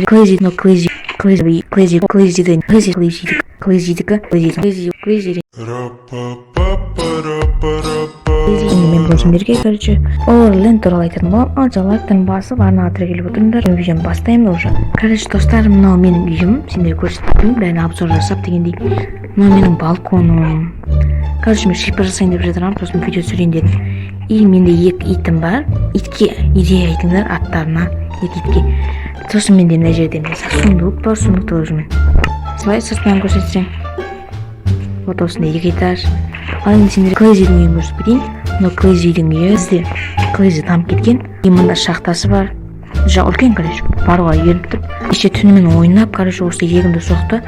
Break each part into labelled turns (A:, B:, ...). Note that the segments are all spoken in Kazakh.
A: Crazy, no crazy, crazy, crazy, crazy, crazy, crazy, crazy, crazy. Мен бұл сендерге короче Overland туралы айтатын боламын. Ал лайктан басып ана атыры келіп отырыңдар. Видеоны бастаймын уже. Короче, достарым, мынау менің үйім. Сендерге көрсетейін, бәрін обзор жасап дегендей. Мынау менің балконым. Короче, мен шипа жасайын деп жатырмын, сосын видео түсірейін дедім. И менде 2 итім бар. Итке идея айтыңдар аттарына, 2 итке. Сосын менде мына жерде сундук бар, сундукты алып жүрмін. Слай сыртынан көрсетсең. Вот осындай 2 этаж. Ал енді сендерге Клейзидің үйін көрсетіп кетейін. Но Клейзидің үйі бізде Клейзи тамып кеткен. И мында шахтасы бар. Жа үлкен, короче, баруға үйреніп тұр. Кеше түнімен ойнап, короче, осы егінді соқты.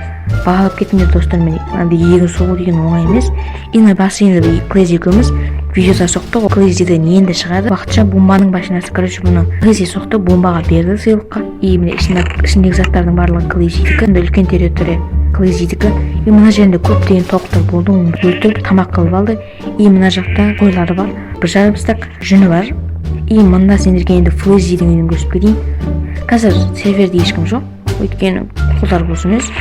A: Бағалап кетіңдер достар, мен егін соғу деген оңай емес. И на бассейнде Клейзи екеуміз видеода соқты. Клейзиден енді шығады. Уақытша бомбаның машинасы, короче, бұны Клейзи соқты, бомбаға берді сыйлыққа. И міне ішіндегі заттардың барлығы Клейзидікі. Үлкен территория Клейзидікі. И мына жерінде көптеген тоқтар болды, оны өлтіріп тамақ қылып алды. И мына жақта қойлары бар, 1,5 стак жүні бар. И мында сендерге енді Клейзидің үйін көрсетіп кетейін. Қазір серверде ешкім жоқ, өйткені құлдар болсын емес.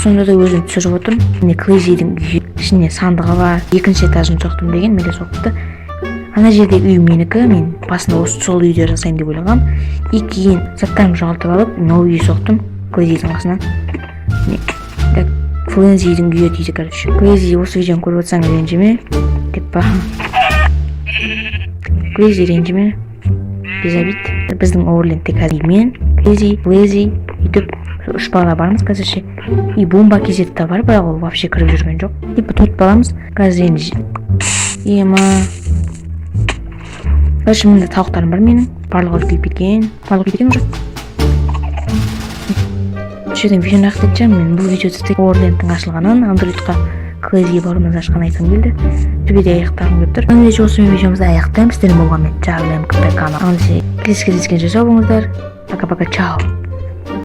A: Сонда да өзім түсіріп отырмын. Міне Клейзидің үйі, ішінде сандығы бар, 2-ші этажын соқтым деген, менде соқты. Ана жердегі үй менікі, мен басында осы сол үйде жасайын деп ойлағам. И кейін заттарымды жоғалтып алып, новый үй соқтым Клейзидің қасынан. Клейзидің үйі дейді, короче. Клейзи осы видеоны көріп отырсаң ренжіме деп па. Клейзи ренжіме. Без обид. Біздің Overlandте қазір мен, Клейзи, үйтіп 3 бала бармыз қазірше. И бомба кезеті де бар, бірақ ол вообще кіріп жүрген жоқ. Типа 4 баламыз қазір енді. Ема. Короче, мында тауықтарым бар менің. Барлығы өліп кеткен. Барлығы кеткен уже. Шеден видеоны ақтайтын мен бұл видеода тек Overlandтың ашылғанын, Androidқа Клейзи баруымыз ашқан айтқым келді. Төбеде аяқтағым келіп тұр. Ендеше осы видеомызды аяқтаймын. Сіздермен болғанмен жағылайым көппек қана. Келесі кездескенше сау болыңыздар. Пока-пока, чао.